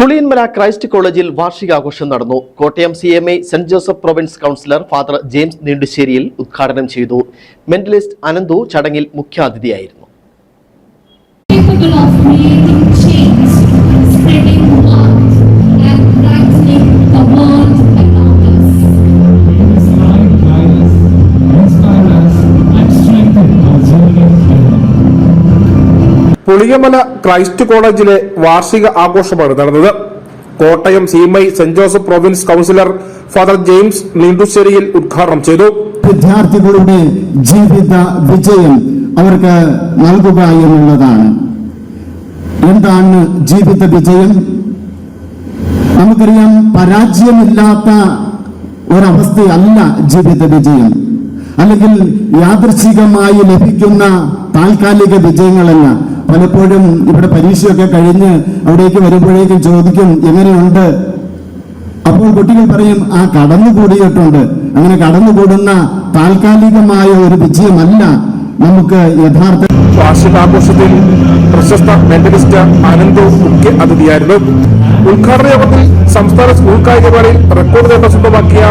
Puliyanmala Christ കോളേജിൽ വാർഷികാഘോഷം നടന്നു. Kottayam CMI saint Joseph province councillor father James നീണ്ടുശ്ശേരിയിൽ ഉദ്ഘാടനം ചെയ്തു. മെന്റലിസ്റ്റ് അനന്തു ചടങ്ങിൽ മുഖ്യാതിഥിയായിരുന്നു. പുളിയമല ക്രൈസ്റ്റ് കോളേജിലെ വാർഷിക ആഘോഷമാണ് നടന്നത്. Kottayam CMI saint Joseph province councillor father James നീണ്ടുശ്ശേരിയിൽ ഉദ്ഘാടനം ചെയ്തു. വിദ്യാർത്ഥികളുടെ ജീവിത വിജയം അവർക്ക് നൽകുക എന്നുള്ളതാണ്. എന്താണ് ജീവിത വിജയം? നമുക്കറിയാം, പരാജയമില്ലാത്ത ഒരവസ്ഥയല്ല ജീവിത വിജയം, അല്ലെങ്കിൽ യാദൃച്ഛികമായി ലഭിക്കുന്ന താൽക്കാലിക വിജയങ്ങളല്ല. പലപ്പോഴും ഇവിടെ പരീക്ഷയൊക്കെ കഴിഞ്ഞ് അവിടേക്ക് വരുമ്പോഴേക്കും ചോദിക്കും, എങ്ങനെയുണ്ട്? അപ്പോൾ കുട്ടികൾ പറയും, കടന്നുകൂടിയിട്ടുണ്ട്. അങ്ങനെ കടന്നുകൂടുന്ന താൽക്കാലികമായ ഒരു വിജയമല്ല നമുക്ക് യഥാർത്ഥ. വാർഷികാഘോഷത്തിൽ പ്രശസ്ത മെന്റലിസ്റ്റ് അനന്തു മുഖ്യ അതിഥിയായിരുന്നു. ഉദ്ഘാടന യോഗത്തിൽ സംസ്ഥാന സ്കൂൾ കായികമേളയിൽ റെക്കോർഡ് നേട്ടം സ്വന്തമാക്കിയ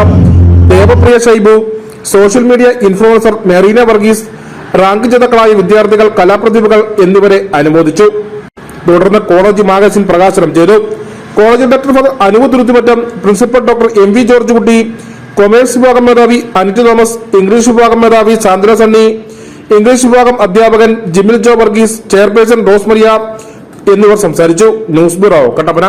Devapriya Shaibu, social media influencer Merina Varghese, rank ജേതാക്കളായ വിദ്യാർത്ഥികൾ, കലാപ്രതിഭകൾ എന്നിവരെ അനുമോദിച്ചു. തുടർന്ന് കോളേജ് മാഗസിൻ പ്രകാശനം ചെയ്തു. College director father Anuv Thuruthimattam, principal doctor MV George Kutty, commerce വിഭാഗം മേധാവി അനിറ്റ് തോമസ്, ഇംഗ്ലീഷ് വിഭാഗം മേധാവി സാന്ദ്ര സണ്ണി, ഇംഗ്ലീഷ് വിഭാഗം അധ്യാപകൻ ജിമിൽ ജോ വർഗീസ്, ചെയർപേഴ്സൺ റോസ്മരിയ എന്നിവർ സംസാരിച്ചു. News bureau, Kattappana.